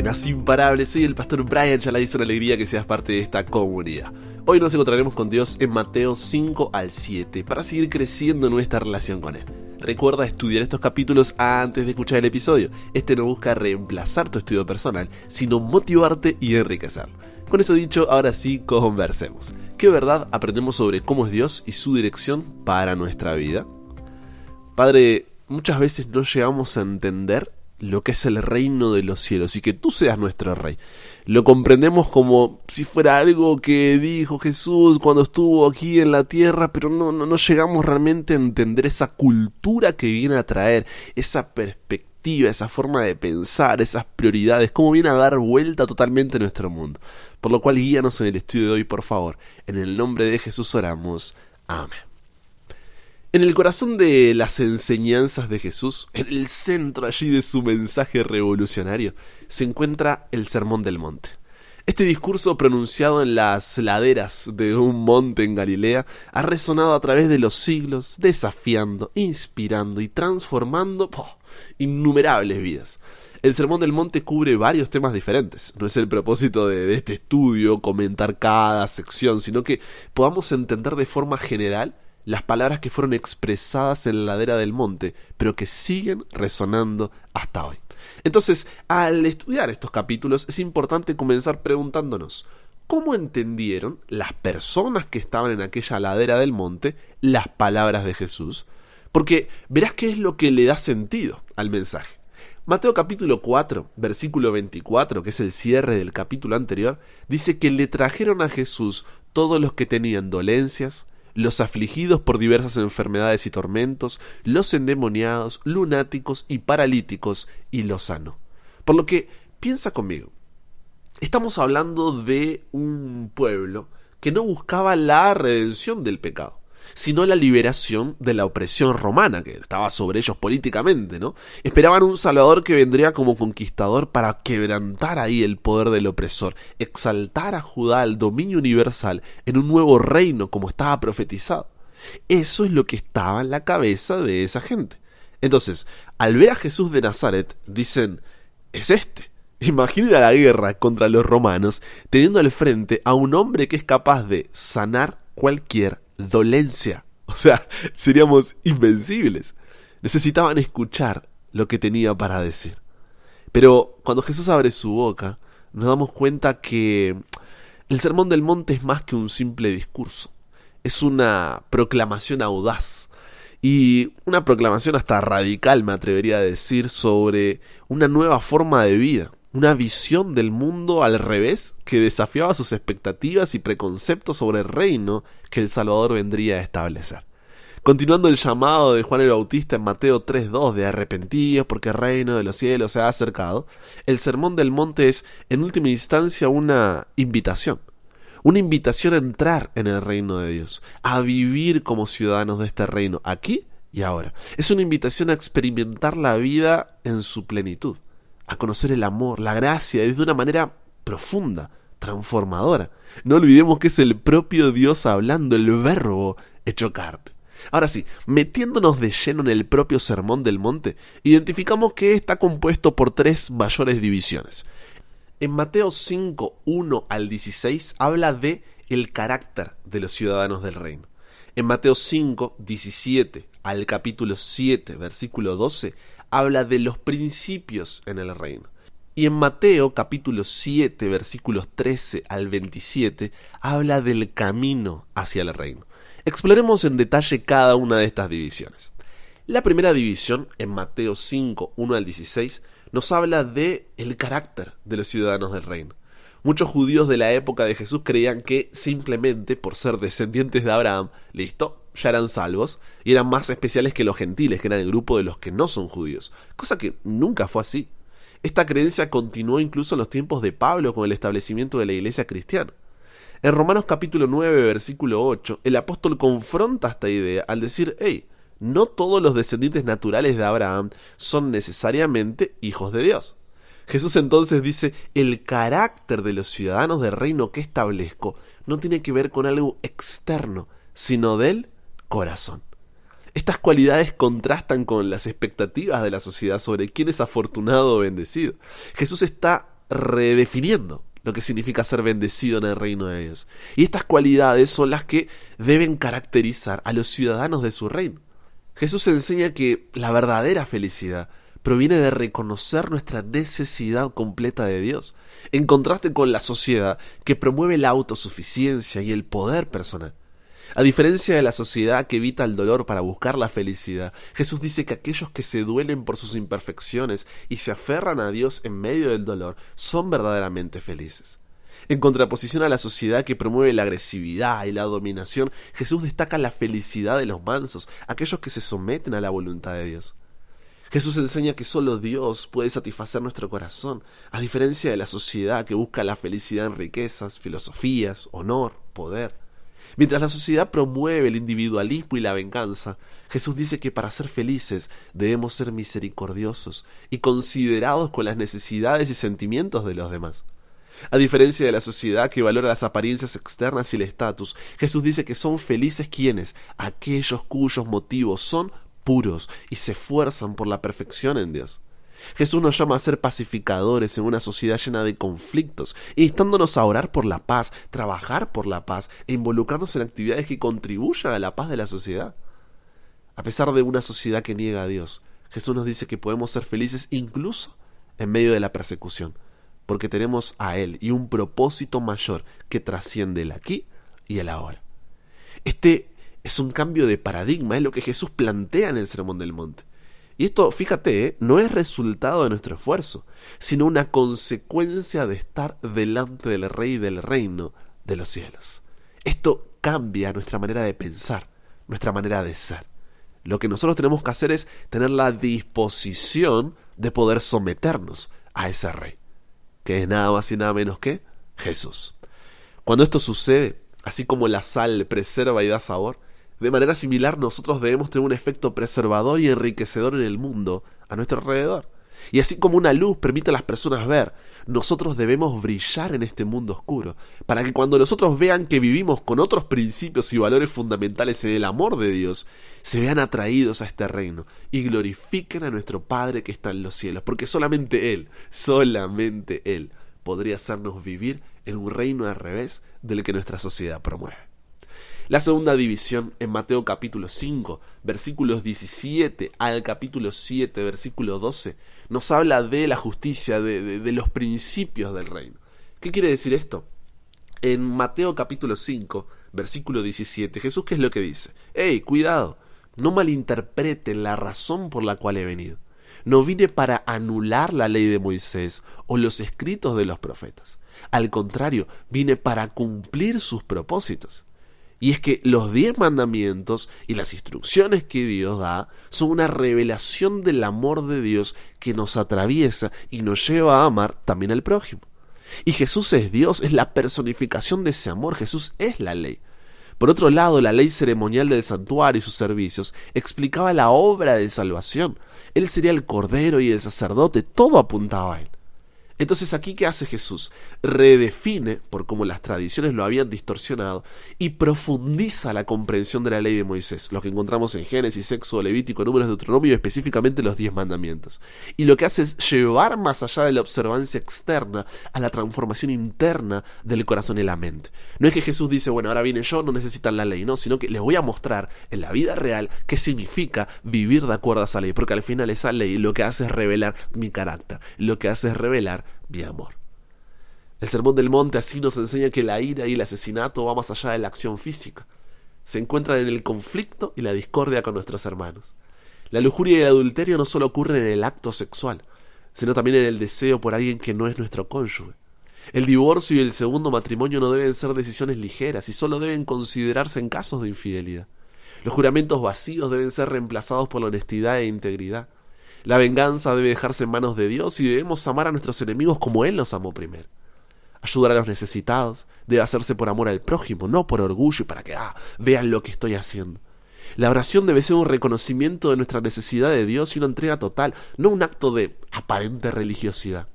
buenas, imparables. Soy el pastor Brian Chalai, es una alegría que seas parte de esta comunidad. Hoy nos encontraremos con Dios en Mateo 5 al 7 para seguir creciendo nuestra relación con Él. Recuerda estudiar estos capítulos antes de escuchar el episodio. Este no busca reemplazar tu estudio personal, sino motivarte y enriquecerlo. Con eso dicho, ahora sí, conversemos. ¿Qué verdad aprendemos sobre cómo es Dios y su dirección para nuestra vida? Padre, muchas veces no llegamos a entender lo que es el reino de los cielos y que tú seas nuestro rey. Lo comprendemos como si fuera algo que dijo Jesús cuando estuvo aquí en la tierra, pero no llegamos realmente a entender esa cultura que viene a traer, esa perspectiva, esa forma de pensar, esas prioridades, cómo viene a dar vuelta totalmente a nuestro mundo. Por lo cual guíanos en el estudio de hoy, por favor. En el nombre de Jesús oramos. Amén. En el corazón de las enseñanzas de Jesús, en el centro allí de su mensaje revolucionario, se encuentra el Sermón del Monte. Este discurso pronunciado en las laderas de un monte en Galilea ha resonado a través de los siglos, desafiando, inspirando y transformando innumerables vidas. El Sermón del Monte cubre varios temas diferentes. No es el propósito de este estudio comentar cada sección, sino que podamos entender de forma general las palabras que fueron expresadas en la ladera del monte, pero que siguen resonando hasta hoy. Entonces, al estudiar estos capítulos, es importante comenzar preguntándonos, ¿cómo entendieron las personas que estaban en aquella ladera del monte las palabras de Jesús? Porque verás qué es lo que le da sentido al mensaje. Mateo capítulo 4, versículo 24, que es el cierre del capítulo anterior, dice que le trajeron a Jesús todos los que tenían dolencias, los afligidos por diversas enfermedades y tormentos, los endemoniados, lunáticos y paralíticos, y los sanó. Por lo que, piensa conmigo, estamos hablando de un pueblo que no buscaba la redención del pecado, sino la liberación de la opresión romana que estaba sobre ellos políticamente, ¿no? Esperaban un Salvador que vendría como conquistador para quebrantar ahí el poder del opresor, exaltar a Judá al dominio universal en un nuevo reino como estaba profetizado. Eso es lo que estaba en la cabeza de esa gente. Entonces, al ver a Jesús de Nazaret, dicen, es este. Imaginen la guerra contra los romanos teniendo al frente a un hombre que es capaz de sanar cualquier dolencia. O sea, seríamos invencibles. Necesitaban escuchar lo que tenía para decir. Pero cuando Jesús abre su boca, nos damos cuenta que el Sermón del Monte es más que un simple discurso. Es una proclamación audaz y una proclamación hasta radical, me atrevería a decir, sobre una nueva forma de vida. Una visión del mundo al revés que desafiaba sus expectativas y preconceptos sobre el reino que el Salvador vendría a establecer. Continuando el llamado de Juan el Bautista en Mateo 3:2 de arrepentíos porque el reino de los cielos se ha acercado, el Sermón del Monte es en última instancia una invitación a entrar en el reino de Dios, a vivir como ciudadanos de este reino aquí y ahora. Es una invitación a experimentar la vida en su plenitud, a conocer el amor, la gracia, de una manera profunda, transformadora. No olvidemos que es el propio Dios hablando, el verbo hecho carne. Ahora sí, metiéndonos de lleno en el propio Sermón del Monte, identificamos que está compuesto por tres mayores divisiones. En Mateo 5, 1 al 16, habla de el carácter de los ciudadanos del reino. En Mateo 5, 17 al capítulo 7, versículo 12, habla de los principios en el reino. Y en Mateo capítulo 7, versículos 13 al 27, habla del camino hacia el reino. Exploremos en detalle cada una de estas divisiones. La primera división, en Mateo 5, 1 al 16, nos habla de el carácter de los ciudadanos del reino. Muchos judíos de la época de Jesús creían que simplemente por ser descendientes de Abraham, listo, ya eran salvos y eran más especiales que los gentiles, que eran el grupo de los que no son judíos, cosa que nunca fue así. Esta creencia continuó incluso en los tiempos de Pablo con el establecimiento de la iglesia cristiana. En Romanos capítulo 9, versículo 8, el apóstol confronta esta idea al decir, no todos los descendientes naturales de Abraham son necesariamente hijos de Dios. Jesús entonces dice, el carácter de los ciudadanos del reino que establezco no tiene que ver con algo externo, sino del corazón. Estas cualidades contrastan con las expectativas de la sociedad sobre quién es afortunado o bendecido. Jesús está redefiniendo lo que significa ser bendecido en el reino de Dios. Y estas cualidades son las que deben caracterizar a los ciudadanos de su reino. Jesús enseña que la verdadera felicidad proviene de reconocer nuestra necesidad completa de Dios, en contraste con la sociedad que promueve la autosuficiencia y el poder personal. A diferencia de la sociedad que evita el dolor para buscar la felicidad, Jesús dice que aquellos que se duelen por sus imperfecciones y se aferran a Dios en medio del dolor son verdaderamente felices. En contraposición a la sociedad que promueve la agresividad y la dominación, Jesús destaca la felicidad de los mansos, aquellos que se someten a la voluntad de Dios. Jesús enseña que solo Dios puede satisfacer nuestro corazón, a diferencia de la sociedad que busca la felicidad en riquezas, filosofías, honor, poder. Mientras la sociedad promueve el individualismo y la venganza, Jesús dice que para ser felices debemos ser misericordiosos y considerados con las necesidades y sentimientos de los demás. A diferencia de la sociedad que valora las apariencias externas y el estatus, Jesús dice que son felices quienes, aquellos cuyos motivos son puros y se esfuerzan por la perfección en Dios. Jesús nos llama a ser pacificadores en una sociedad llena de conflictos, instándonos a orar por la paz, trabajar por la paz e involucrarnos en actividades que contribuyan a la paz de la sociedad. A pesar de una sociedad que niega a Dios, Jesús nos dice que podemos ser felices incluso en medio de la persecución, porque tenemos a Él y un propósito mayor que trasciende el aquí y el ahora. Este es un cambio de paradigma, es lo que Jesús plantea en el Sermón del Monte. Y esto, fíjate, no es resultado de nuestro esfuerzo, sino una consecuencia de estar delante del Rey del reino de los cielos. Esto cambia nuestra manera de pensar, nuestra manera de ser. Lo que nosotros tenemos que hacer es tener la disposición de poder someternos a ese Rey, que es nada más y nada menos que Jesús. Cuando esto sucede, así como la sal preserva y da sabor, de manera similar nosotros debemos tener un efecto preservador y enriquecedor en el mundo a nuestro alrededor. Y así como una luz permite a las personas ver, nosotros debemos brillar en este mundo oscuro, para que cuando los otros vean que vivimos con otros principios y valores fundamentales en el amor de Dios, se vean atraídos a este reino y glorifiquen a nuestro Padre que está en los cielos, porque solamente Él podría hacernos vivir en un reino al revés del que nuestra sociedad promueve. La segunda división en Mateo capítulo 5, versículos 17 al capítulo 7, versículo 12, nos habla de la justicia, de los principios del reino. ¿Qué quiere decir esto? En Mateo capítulo 5, versículo 17, Jesús, ¿qué es lo que dice? ¡Ey, cuidado! No malinterpreten la razón por la cual he venido. No vine para anular la ley de Moisés o los escritos de los profetas. Al contrario, vine para cumplir sus propósitos. Y es que los 10 mandamientos y las instrucciones que Dios da son una revelación del amor de Dios que nos atraviesa y nos lleva a amar también al prójimo. Y Jesús es Dios, es la personificación de ese amor, Jesús es la ley. Por otro lado, la ley ceremonial del santuario y sus servicios explicaba la obra de salvación. Él sería el cordero y el sacerdote, todo apuntaba a él. Entonces aquí, ¿qué hace Jesús? Redefine, por cómo las tradiciones lo habían distorsionado, y profundiza la comprensión de la ley de Moisés, lo que encontramos en Génesis, Éxodo, Levítico, Números, Deuteronomio, específicamente los 10 mandamientos. Y lo que hace es llevar más allá de la observancia externa a la transformación interna del corazón y la mente. No es que Jesús dice, bueno, ahora vine yo, no necesitan la ley, no, sino que les voy a mostrar en la vida real qué significa vivir de acuerdo a esa ley, porque al final esa ley lo que hace es revelar mi carácter, lo que hace es revelar mi amor. El Sermón del Monte así nos enseña que la ira y el asesinato va más allá de la acción física. Se encuentran en el conflicto y la discordia con nuestros hermanos. La lujuria y el adulterio no solo ocurren en el acto sexual, sino también en el deseo por alguien que no es nuestro cónyuge. El divorcio y el segundo matrimonio no deben ser decisiones ligeras y solo deben considerarse en casos de infidelidad. Los juramentos vacíos deben ser reemplazados por la honestidad e integridad. La venganza debe dejarse en manos de Dios y debemos amar a nuestros enemigos como Él nos amó primero. Ayudar a los necesitados debe hacerse por amor al prójimo, no por orgullo y para que vean lo que estoy haciendo. La oración debe ser un reconocimiento de nuestra necesidad de Dios y una entrega total, no un acto de aparente religiosidad.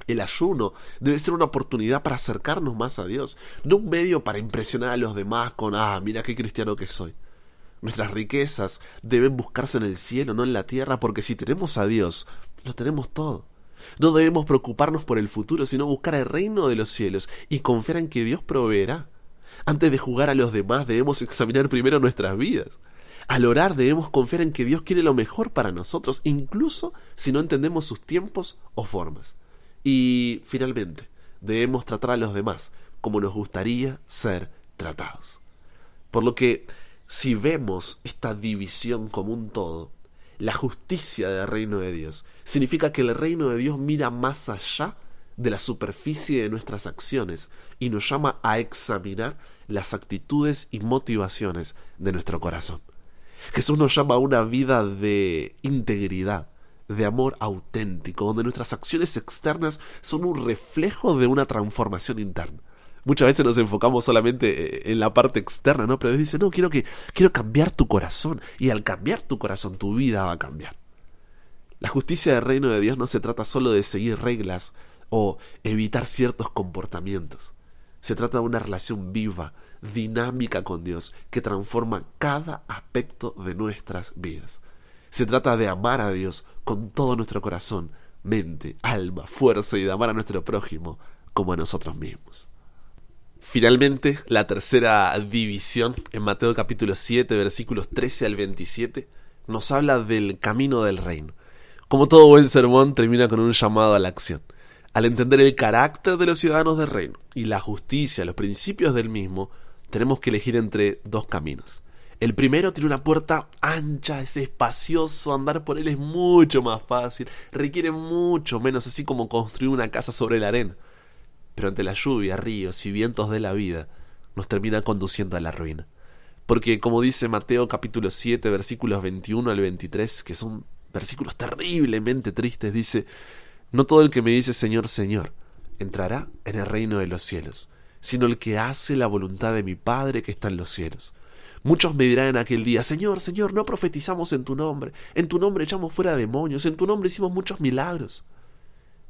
El ayuno debe ser una oportunidad para acercarnos más a Dios, no un medio para impresionar a los demás con mira qué cristiano que soy. Nuestras riquezas deben buscarse en el cielo, no en la tierra, porque si tenemos a Dios, lo tenemos todo. No debemos preocuparnos por el futuro, sino buscar el reino de los cielos y confiar en que Dios proveerá. Antes de juzgar a los demás, debemos examinar primero nuestras vidas. Al orar debemos confiar en que Dios quiere lo mejor para nosotros, incluso si no entendemos sus tiempos o formas. Y, finalmente, debemos tratar a los demás como nos gustaría ser tratados. Por lo que, si vemos esta división como un todo, la justicia del reino de Dios significa que el reino de Dios mira más allá de la superficie de nuestras acciones y nos llama a examinar las actitudes y motivaciones de nuestro corazón. Jesús nos llama a una vida de integridad, de amor auténtico, donde nuestras acciones externas son un reflejo de una transformación interna. Muchas veces nos enfocamos solamente en la parte externa, ¿no? Pero Dios dice, no, quiero cambiar tu corazón, y al cambiar tu corazón, tu vida va a cambiar. La justicia del reino de Dios no se trata solo de seguir reglas o evitar ciertos comportamientos. Se trata de una relación viva, dinámica con Dios, que transforma cada aspecto de nuestras vidas. Se trata de amar a Dios con todo nuestro corazón, mente, alma, fuerza, y de amar a nuestro prójimo como a nosotros mismos. Finalmente, la tercera división, en Mateo capítulo 7, versículos 13 al 27, nos habla del camino del reino. Como todo buen sermón, termina con un llamado a la acción. Al entender el carácter de los ciudadanos del reino y la justicia, los principios del mismo, tenemos que elegir entre dos caminos. El primero tiene una puerta ancha, es espacioso, andar por él es mucho más fácil, requiere mucho menos, así como construir una casa sobre la arena. Pero ante la lluvia, ríos y vientos de la vida, nos termina conduciendo a la ruina. Porque, como dice Mateo capítulo 7, versículos 21 al 23, que son versículos terriblemente tristes, dice: no todo el que me dice Señor, Señor, entrará en el reino de los cielos, sino el que hace la voluntad de mi Padre que está en los cielos. Muchos me dirán en aquel día: Señor, Señor, no profetizamos en tu nombre echamos fuera demonios, en tu nombre hicimos muchos milagros.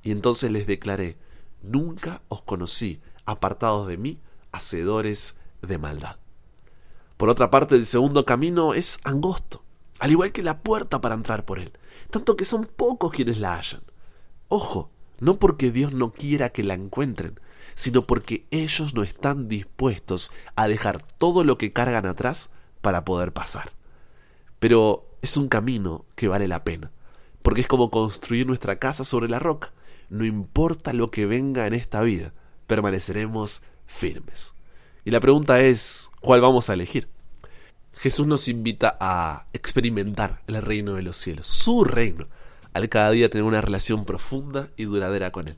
Y entonces les declaré: nunca os conocí, apartados de mí, hacedores de maldad. Por otra parte, el segundo camino es angosto, al igual que la puerta para entrar por él, tanto que son pocos quienes la hallan. Ojo, no porque Dios no quiera que la encuentren, sino porque ellos no están dispuestos a dejar todo lo que cargan atrás para poder pasar. Pero es un camino que vale la pena, porque es como construir nuestra casa sobre la roca. No importa lo que venga en esta vida, permaneceremos firmes. Y la pregunta es, ¿cuál vamos a elegir? Jesús nos invita a experimentar el reino de los cielos, su reino, al cada día tener una relación profunda y duradera con Él,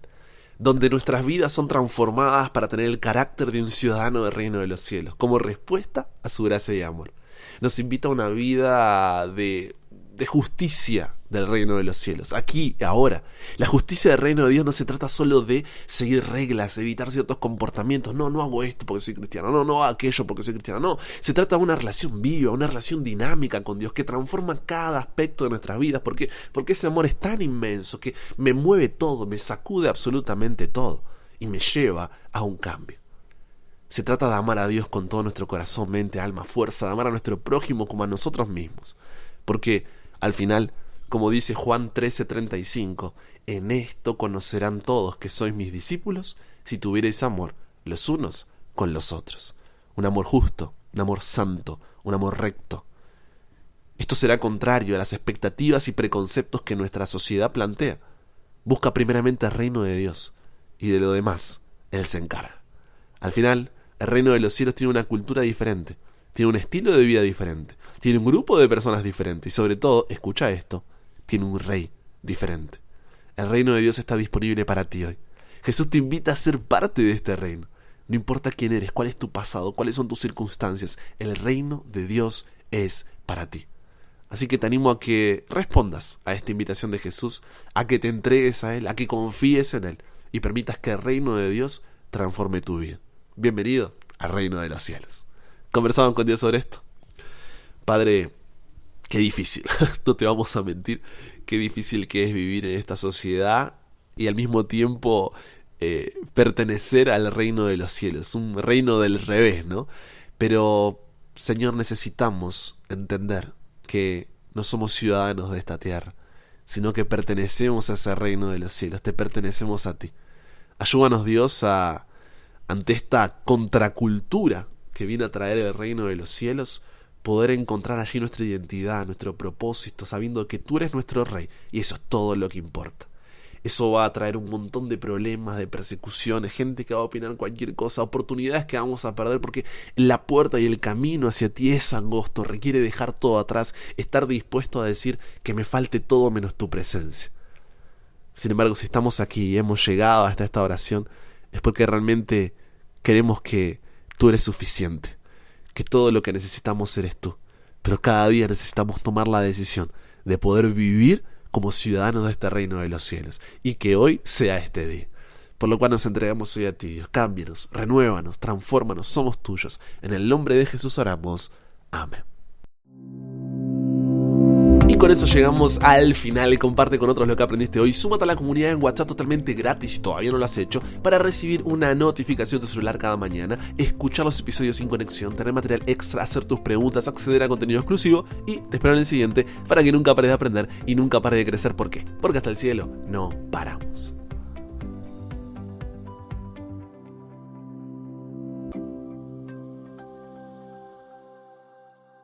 donde nuestras vidas son transformadas para tener el carácter de un ciudadano del reino de los cielos, como respuesta a su gracia y amor. Nos invita a una vida de justicia del reino de los cielos, aquí, ahora. La justicia del reino de Dios no se trata solo de seguir reglas, evitar ciertos comportamientos. No hago esto porque soy cristiano, no hago aquello porque soy cristiano. No, se trata de una relación viva, una relación dinámica con Dios que transforma cada aspecto de nuestras vidas, porque ese amor es tan inmenso que me mueve todo, me sacude absolutamente todo y me lleva a un cambio. Se trata de amar a Dios con todo nuestro corazón, mente, alma, fuerza, de amar a nuestro prójimo como a nosotros mismos, porque al final, como dice Juan 13:35, en esto conocerán todos que sois mis discípulos, si tuviereis amor los unos con los otros. Un amor justo, un amor santo, un amor recto. Esto será contrario a las expectativas y preconceptos que nuestra sociedad plantea. Busca primeramente el reino de Dios, y de lo demás, Él se encarga. Al final, el reino de los cielos tiene una cultura diferente, tiene un estilo de vida diferente, tiene un grupo de personas diferentes y sobre todo, escucha esto, tiene un rey diferente. El reino de Dios está disponible para ti hoy. Jesús te invita a ser parte de este reino. No importa quién eres, cuál es tu pasado, cuáles son tus circunstancias, el reino de Dios es para ti. Así que te animo a que respondas a esta invitación de Jesús, a que te entregues a Él, a que confíes en Él y permitas que el reino de Dios transforme tu vida. Bienvenido al reino de los cielos. ¿Conversaban con Dios sobre esto? Padre, qué difícil, no te vamos a mentir, qué difícil que es vivir en esta sociedad y al mismo tiempo pertenecer al reino de los cielos, un reino del revés, ¿no? Pero, Señor, necesitamos entender que no somos ciudadanos de esta tierra, sino que pertenecemos a ese reino de los cielos, te pertenecemos a ti. Ayúdanos, Dios, ante esta contracultura que viene a traer el reino de los cielos, poder encontrar allí nuestra identidad, nuestro propósito, sabiendo que tú eres nuestro rey, y eso es todo lo que importa. Eso va a traer un montón de problemas, de persecuciones, gente que va a opinar cualquier cosa, oportunidades que vamos a perder, porque la puerta y el camino hacia ti es angosto, requiere dejar todo atrás, estar dispuesto a decir que me falte todo menos tu presencia. Sin embargo, si estamos aquí y hemos llegado hasta esta oración, es porque realmente queremos que tú eres suficiente, que todo lo que necesitamos eres tú, pero cada día necesitamos tomar la decisión de poder vivir como ciudadanos de este reino de los cielos, y que hoy sea este día. Por lo cual nos entregamos hoy a ti, Dios. Cámbianos, renuévanos, transfórmanos, somos tuyos. En el nombre de Jesús oramos. Amén. Y con eso llegamos al final. Comparte con otros lo que aprendiste hoy. Súmate a la comunidad en WhatsApp totalmente gratis si todavía no lo has hecho, para recibir una notificación de tu celular cada mañana, escuchar los episodios sin conexión, tener material extra, hacer tus preguntas, acceder a contenido exclusivo, y te espero en el siguiente para que nunca pares de aprender y nunca pares de crecer. ¿Por qué? Porque hasta el cielo no paramos.